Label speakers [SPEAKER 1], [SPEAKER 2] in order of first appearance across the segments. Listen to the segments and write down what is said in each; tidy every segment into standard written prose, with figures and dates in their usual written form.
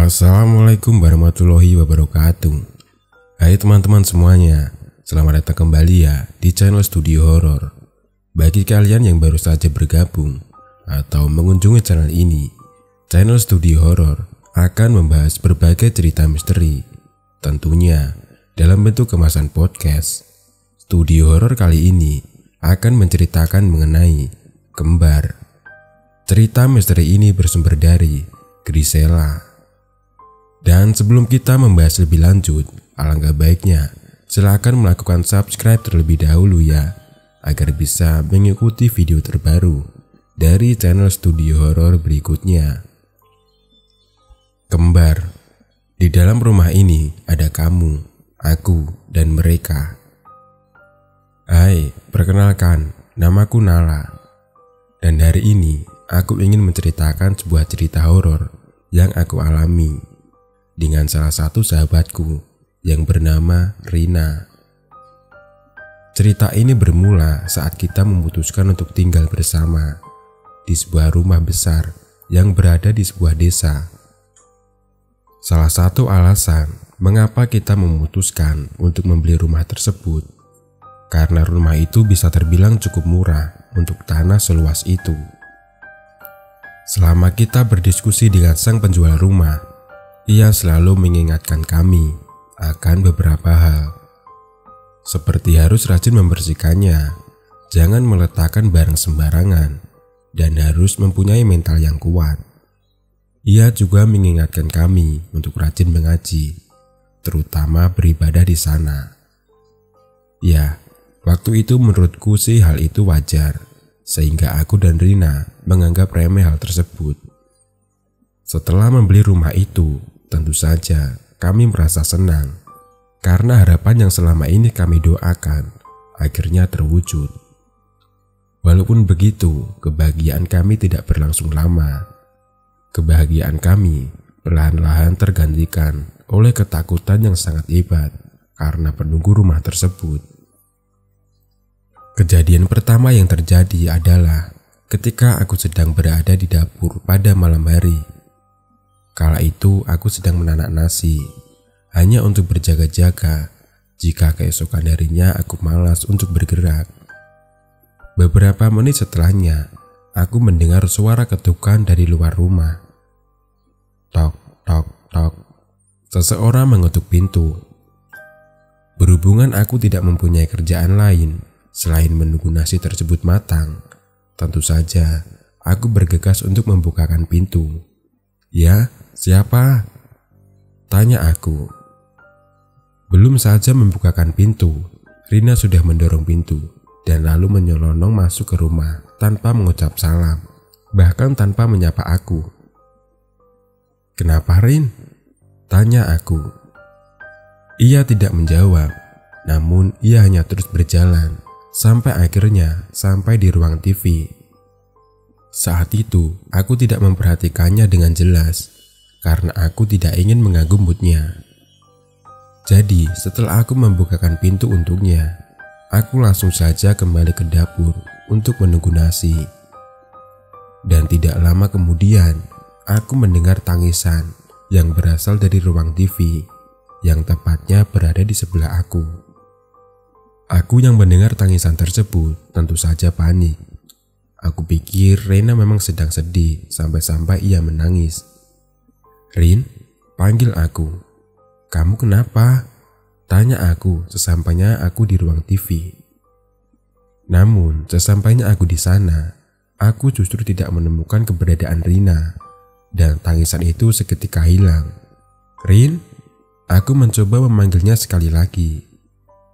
[SPEAKER 1] Assalamualaikum warahmatullahi wabarakatuh. Hai teman-teman semuanya, selamat datang kembali ya di channel Studio Horor. Bagi kalian yang baru saja bergabung atau mengunjungi channel ini, channel Studio Horor akan membahas berbagai cerita misteri, tentunya dalam bentuk kemasan podcast. Studio Horor kali ini akan menceritakan mengenai kembar. Cerita misteri ini bersumber dari Grisela. Dan sebelum kita membahas lebih lanjut, alangkah baiknya silakan melakukan subscribe terlebih dahulu ya, agar bisa mengikuti video terbaru dari channel Studio Horor berikutnya. Kembar. Di dalam rumah ini ada kamu, aku, dan mereka. Hai, perkenalkan, namaku Nala. Dan hari ini aku ingin menceritakan sebuah cerita horor yang aku alami dengan salah satu sahabatku yang bernama Rina. Cerita ini bermula saat kita memutuskan untuk tinggal bersama di sebuah rumah besar yang berada di sebuah desa. Salah satu alasan mengapa kita memutuskan untuk membeli rumah tersebut karena rumah itu bisa terbilang cukup murah untuk tanah seluas itu. Selama kita berdiskusi dengan sang penjual rumah, ia selalu mengingatkan kami akan beberapa hal, seperti harus rajin membersihkannya, jangan meletakkan barang sembarangan, dan harus mempunyai mental yang kuat. Ia juga mengingatkan kami untuk rajin mengaji, terutama beribadah di sana. Ya, waktu itu menurutku sih hal itu wajar, sehingga aku dan Rina menganggap remeh hal tersebut. Setelah membeli rumah itu, tentu saja kami merasa senang karena harapan yang selama ini kami doakan akhirnya terwujud. Walaupun begitu, kebahagiaan kami tidak berlangsung lama. Kebahagiaan kami perlahan-lahan tergantikan oleh ketakutan yang sangat hebat karena penunggu rumah tersebut. Kejadian pertama yang terjadi adalah ketika aku sedang berada di dapur pada malam hari. Kala itu aku sedang menanak nasi, hanya untuk berjaga-jaga jika keesokan harinya aku malas untuk bergerak. Beberapa menit setelahnya, aku mendengar suara ketukan dari luar rumah. Tok, tok, tok. Seseorang mengetuk pintu. Berhubungan aku tidak mempunyai kerjaan lain selain menunggu nasi tersebut matang, tentu saja aku bergegas untuk membukakan pintu. Ya, siapa? Tanya aku. Belum saja membukakan pintu, Rina sudah mendorong pintu dan lalu menyelonong masuk ke rumah tanpa mengucap salam, bahkan tanpa menyapa aku. Kenapa, Rin? Tanya aku. Ia tidak menjawab, namun ia hanya terus berjalan sampai akhirnya sampai di ruang TV. Saat itu, aku tidak memperhatikannya dengan jelas karena aku tidak ingin mengganggu moodnya. Jadi, setelah aku membukakan pintu untuknya, aku langsung saja kembali ke dapur untuk menunggu nasi. Dan tidak lama kemudian, aku mendengar tangisan yang berasal dari ruang TV yang tepatnya berada di sebelah aku. Aku yang mendengar tangisan tersebut tentu saja panik. Aku pikir Rina memang sedang sedih sampai-sampai ia menangis. Rin, panggil aku. Kamu kenapa? Tanya aku sesampainya aku di ruang TV. Namun sesampainya aku di sana, aku justru tidak menemukan keberadaan Rina dan tangisan itu seketika hilang. Rin, aku mencoba memanggilnya sekali lagi.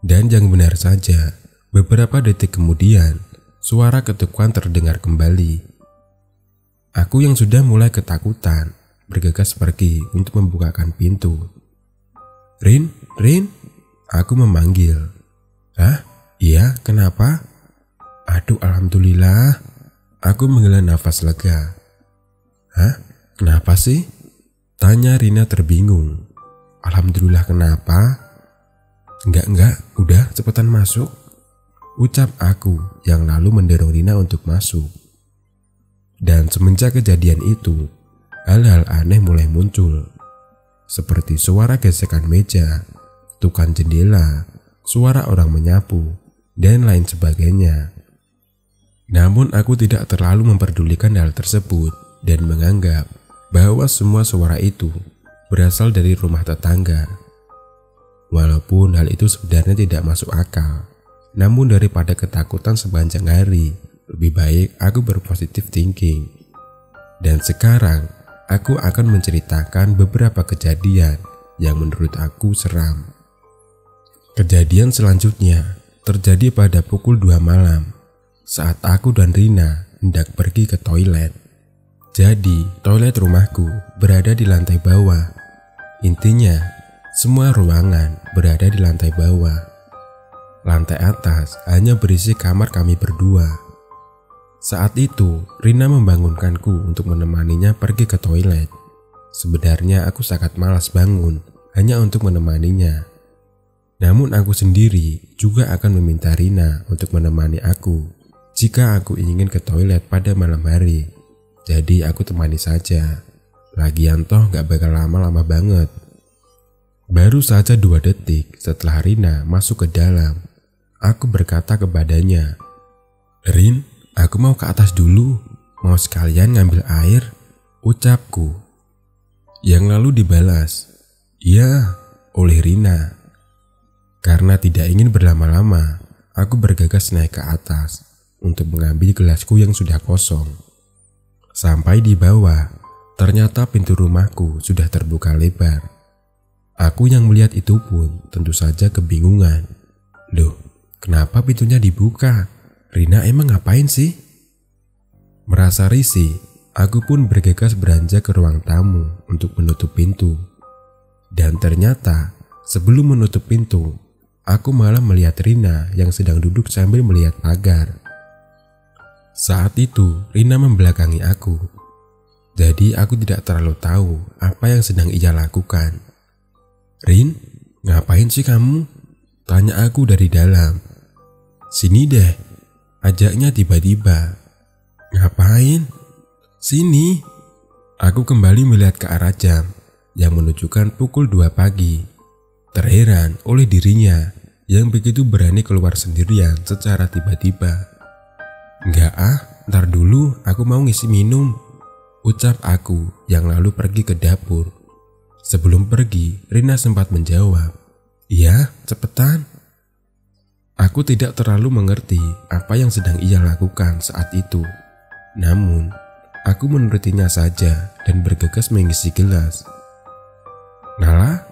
[SPEAKER 1] Dan yang benar saja, beberapa detik kemudian, suara ketukan terdengar kembali. Aku yang sudah mulai ketakutan, bergegas pergi untuk membukakan pintu. Rin, Rin, aku memanggil. Hah? Iya, kenapa? Aduh, alhamdulillah. Aku menghela nafas lega. Hah? Kenapa sih? Tanya Rina terbingung. Alhamdulillah kenapa? Enggak, udah cepetan masuk. Ucap aku yang lalu mendorong Rina untuk masuk. Dan semenjak kejadian itu, hal-hal aneh mulai muncul. seperti suara gesekan meja, tukan jendela, suara orang menyapu, dan lain sebagainya. Namun aku tidak terlalu memperdulikan hal tersebut dan menganggap bahwa semua suara itu berasal dari rumah tetangga. Walaupun hal itu sebenarnya tidak masuk akal, namun daripada ketakutan sepanjang hari, lebih baik aku berpositif thinking. Dan sekarang aku akan menceritakan beberapa kejadian yang menurut aku seram. Kejadian selanjutnya terjadi pada pukul 2 malam saat aku dan Rina hendak pergi ke toilet. Jadi, toilet rumahku berada di lantai bawah. Intinya, semua ruangan berada di lantai bawah. Lantai atas hanya berisi kamar kami berdua. Saat itu, Rina membangunkanku untuk menemaninya pergi ke toilet. Sebenarnya aku sangat malas bangun hanya untuk menemaninya. Namun aku sendiri juga akan meminta Rina untuk menemani aku jika aku ingin ke toilet pada malam hari. Jadi aku temani saja. Lagian toh gak bakal lama-lama banget. Baru saja 2 detik setelah Rina masuk ke dalam, aku berkata kepadanya, "Rin, aku mau ke atas dulu, mau sekalian ngambil air," ucapku. Yang lalu dibalas, "Iya," oleh Rina. Karena tidak ingin berlama-lama, aku bergegas naik ke atas untuk mengambil gelasku yang sudah kosong. Sampai di bawah, ternyata pintu rumahku sudah terbuka lebar. Aku yang melihat itu pun tentu saja kebingungan. Loh, kenapa pintunya dibuka? Rina emang ngapain sih? Merasa risih, aku pun bergegas beranjak ke ruang tamu untuk menutup pintu. Dan ternyata sebelum menutup pintu, aku malah melihat Rina yang sedang duduk sambil melihat pagar. Saat itu Rina membelakangi aku. Jadi aku tidak terlalu tahu apa yang sedang ia lakukan. "Rin, ngapain sih kamu?" tanya aku dari dalam. "Sini deh," ajaknya tiba-tiba. "Ngapain?" "Sini." Aku kembali melihat ke arah jam yang menunjukkan pukul 2 pagi. Terheran oleh dirinya yang begitu berani keluar sendirian secara tiba-tiba. "Enggak ntar dulu aku mau ngisi minum," ucap aku yang lalu pergi ke dapur. Sebelum pergi, Rina sempat menjawab, "Iya, cepetan." Aku tidak terlalu mengerti apa yang sedang ia lakukan saat itu. Namun, aku menurutinya saja dan bergegas mengisi gelas. "Nala?"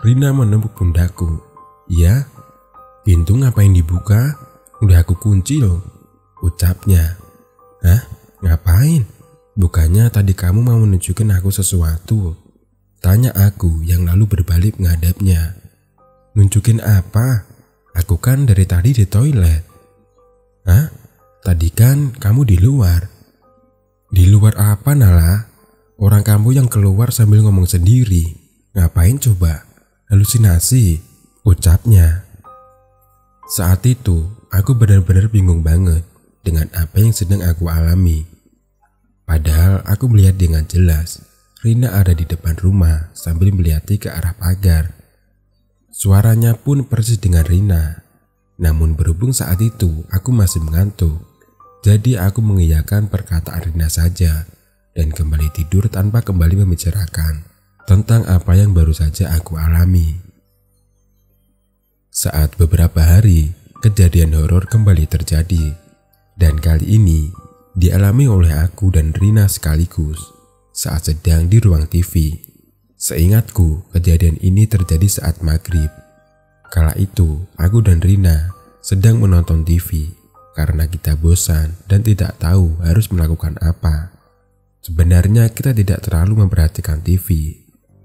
[SPEAKER 1] Rina menepuk pundakku. "Iya." "Pintu ngapain dibuka? Udah aku kunci loh," ucapnya. "Hah? Ngapain? Bukannya tadi kamu mau menunjukin aku sesuatu?" tanya aku yang lalu berbalik menghadapnya. "Nunjukin apa? Aku kan dari tadi di toilet." "Hah? Tadi kan kamu di luar." "Di luar apa, Nala? Orang kamu yang keluar sambil ngomong sendiri. Ngapain coba? Halusinasi," ucapnya. Saat itu aku benar-benar bingung banget dengan apa yang sedang aku alami. Padahal aku melihat dengan jelas Rina ada di depan rumah sambil melihati ke arah pagar. Suaranya pun persis dengan Rina. Namun berhubung saat itu aku masih mengantuk, jadi aku mengiyakan perkataan Rina saja dan kembali tidur tanpa kembali membicarakan tentang apa yang baru saja aku alami. Saat beberapa hari, kejadian horor kembali terjadi, dan kali ini dialami oleh aku dan Rina sekaligus saat sedang di ruang TV. Seingatku, kejadian ini terjadi saat maghrib. Kala itu, aku dan Rina sedang menonton TV karena kita bosan dan tidak tahu harus melakukan apa. Sebenarnya kita tidak terlalu memperhatikan TV.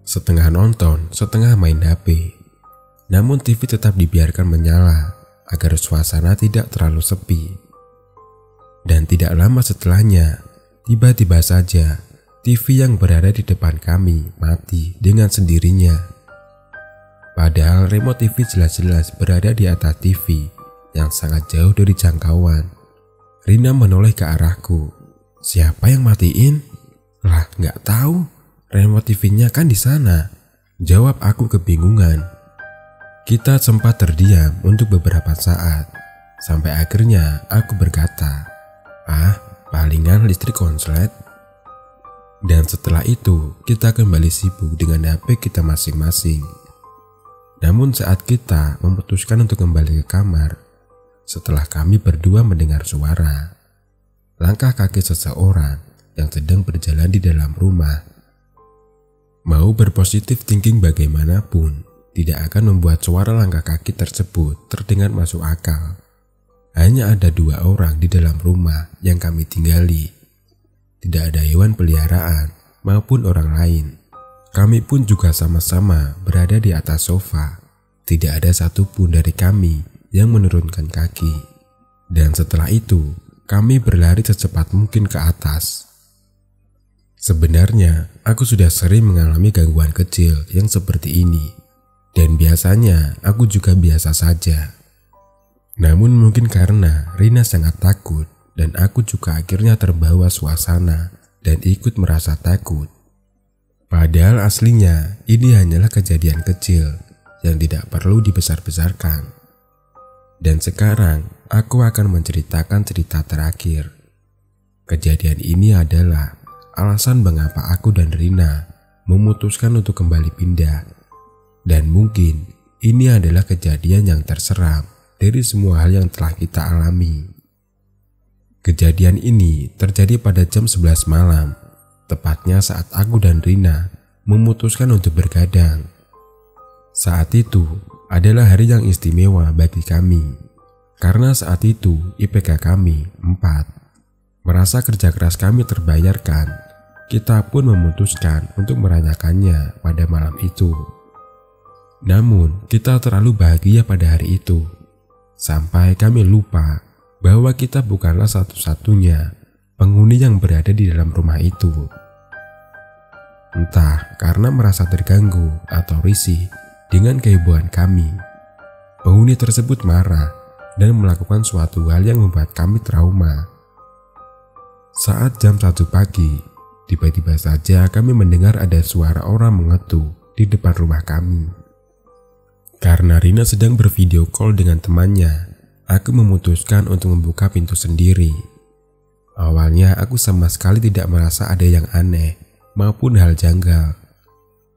[SPEAKER 1] Setengah nonton, setengah main HP. Namun TV tetap dibiarkan menyala agar suasana tidak terlalu sepi. Dan tidak lama setelahnya, tiba-tiba saja TV yang berada di depan kami mati dengan sendirinya. Padahal remote TV jelas-jelas berada di atas TV yang sangat jauh dari jangkauan. Rina menoleh ke arahku. "Siapa yang matiin?" "Lah, nggak tahu. Remote TV-nya kan di sana," Jawab aku kebingungan. Kita sempat terdiam untuk beberapa saat, sampai akhirnya aku berkata, palingan listrik konslet. Dan setelah itu kita kembali sibuk dengan HP kita masing-masing. Namun saat kita memutuskan untuk kembali ke kamar, setelah kami berdua mendengar suara langkah kaki seseorang yang sedang berjalan di dalam rumah. Mau berpositif thinking bagaimanapun, tidak akan membuat suara langkah kaki tersebut terdengar masuk akal. Hanya ada 2 orang di dalam rumah yang kami tinggali. Tidak ada hewan peliharaan maupun orang lain. Kami pun juga sama-sama berada di atas sofa. Tidak ada satupun dari kami yang menurunkan kaki. Dan setelah itu, kami berlari secepat mungkin ke atas. Sebenarnya, aku sudah sering mengalami gangguan kecil yang seperti ini. Dan biasanya, aku juga biasa saja. Namun mungkin karena Rina sangat takut, dan aku juga akhirnya terbawa suasana dan ikut merasa takut. Padahal aslinya ini hanyalah kejadian kecil yang tidak perlu dibesar-besarkan. Dan sekarang aku akan menceritakan cerita terakhir. Kejadian ini adalah alasan mengapa aku dan Rina memutuskan untuk kembali pindah. Dan mungkin ini adalah kejadian yang terseram dari semua hal yang telah kita alami. Kejadian ini terjadi pada jam 11 malam, tepatnya saat aku dan Rina memutuskan untuk bergadang. Saat itu adalah hari yang istimewa bagi kami, karena saat itu IPK kami 4. Merasa kerja keras kami terbayarkan, kita pun memutuskan untuk merayakannya pada malam itu. Namun kita terlalu bahagia pada hari itu, sampai kami lupa bahwa kita bukanlah satu-satunya penghuni yang berada di dalam rumah itu. Entah karena merasa terganggu atau risih dengan kehebohan kami, penghuni tersebut marah dan melakukan suatu hal yang membuat kami trauma. Saat jam 1 pagi, tiba-tiba saja kami mendengar ada suara orang mengetuk di depan rumah kami. Karena Rina sedang bervideo call dengan temannya, aku memutuskan untuk membuka pintu sendiri. Awalnya aku sama sekali tidak merasa ada yang aneh maupun hal janggal.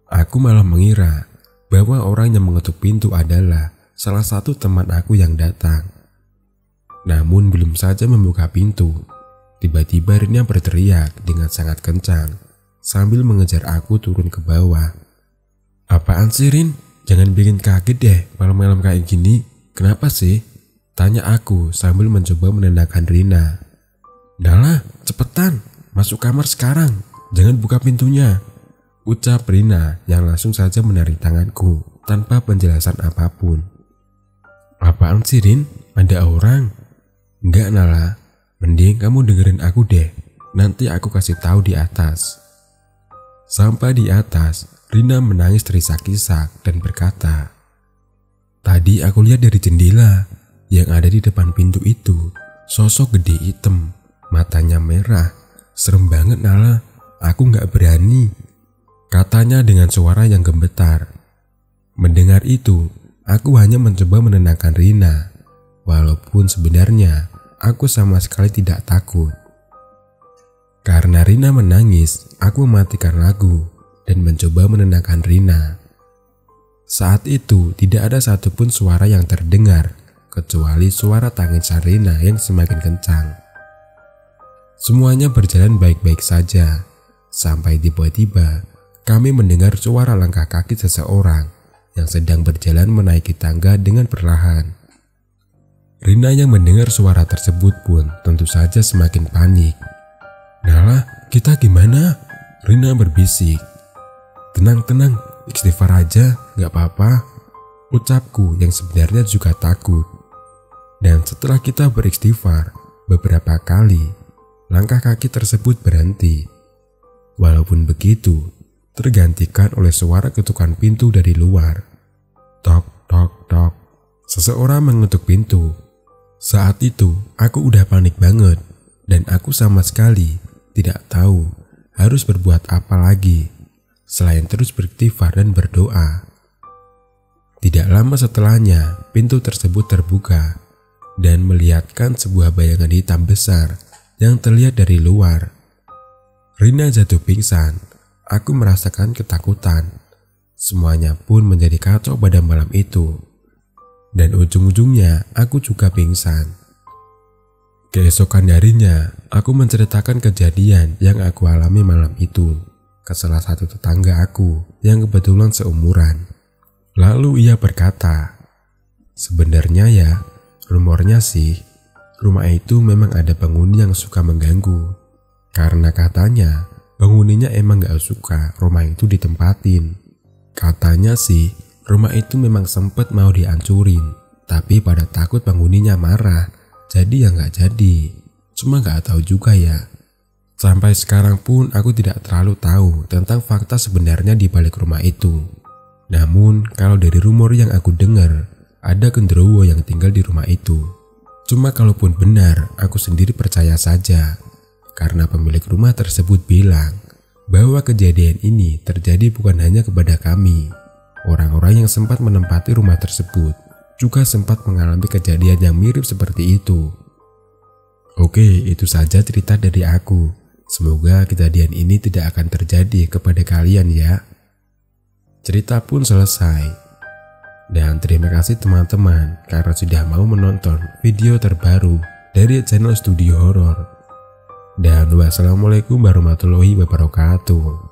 [SPEAKER 1] Aku malah mengira bahwa orang yang mengetuk pintu adalah salah satu teman aku yang datang. Namun belum saja membuka pintu, tiba-tiba Rina berteriak dengan sangat kencang sambil mengejar aku turun ke bawah. "Apaan sih, Rin? Jangan bikin kaget deh malam-malam kayak gini. Kenapa sih?" tanya aku sambil mencoba menenangkan Rina. "Dahlah, cepetan, masuk kamar sekarang. Jangan buka pintunya," ucap Rina yang langsung saja menarik tanganku tanpa penjelasan apapun. "Apaan sih, Rin? Ada orang?" "Enggak, Nala. Mending kamu dengerin aku deh. Nanti aku kasih tahu di atas." Sampai di atas, Rina menangis terisak-isak dan berkata, "Tadi aku lihat dari jendela yang ada di depan pintu itu, sosok gede hitam, matanya merah. Serem banget, Nala. Aku gak berani," katanya dengan suara yang gemetar. Mendengar itu, aku hanya mencoba menenangkan Rina, walaupun sebenarnya aku sama sekali tidak takut. Karena Rina menangis, aku mematikan lagu dan mencoba menenangkan Rina. Saat itu tidak ada satupun suara yang terdengar kecuali suara tangisan Rina yang semakin kencang. Semuanya berjalan baik-baik saja sampai tiba-tiba kami mendengar suara langkah kaki seseorang yang sedang berjalan menaiki tangga dengan perlahan. Rina yang mendengar suara tersebut pun tentu saja semakin panik. "Nala, kita gimana?" Rina berbisik. "Tenang, istighfar aja, gak apa-apa," ucapku yang sebenarnya juga takut. Dan setelah kita beristighfar beberapa kali, langkah kaki tersebut berhenti. Walaupun begitu, tergantikan oleh suara ketukan pintu dari luar. Tok, tok, tok. Seseorang mengetuk pintu. Saat itu, aku udah panik banget dan aku sama sekali tidak tahu harus berbuat apa lagi. selain terus beristighfar dan berdoa. Tidak lama setelahnya, pintu tersebut terbuka dan melihatkan sebuah bayangan hitam besar yang terlihat dari luar. Rina jatuh pingsan. Aku merasakan ketakutan. Semuanya pun menjadi kacau pada malam itu. Dan ujung-ujungnya aku juga pingsan. Keesokan harinya, aku menceritakan kejadian yang aku alami malam itu ke salah satu tetangga aku yang kebetulan seumuran. Lalu ia berkata, sebenarnya ya, rumornya sih, rumah itu memang ada penghuni yang suka mengganggu. Karena katanya, penghuninya emang gak suka rumah itu ditempatin. Katanya sih, rumah itu memang sempat mau dihancurin, tapi pada takut penghuninya marah, jadi ya gak jadi. Cuma gak tahu juga ya. Sampai sekarang pun aku tidak terlalu tahu tentang fakta sebenarnya di balik rumah itu. Namun, kalau dari rumor yang aku dengar, ada genderuwo yang tinggal di rumah itu. Cuma kalaupun benar, aku sendiri percaya saja. Karena pemilik rumah tersebut bilang bahwa kejadian ini terjadi bukan hanya kepada kami. Orang-orang yang sempat menempati rumah tersebut juga sempat mengalami kejadian yang mirip seperti itu. Oke, itu saja cerita dari aku. Semoga kejadian ini tidak akan terjadi kepada kalian ya. Cerita pun selesai. Dan terima kasih teman-teman karena sudah mau menonton video terbaru dari channel Studio Horor. Dan wassalamualaikum warahmatullahi wabarakatuh.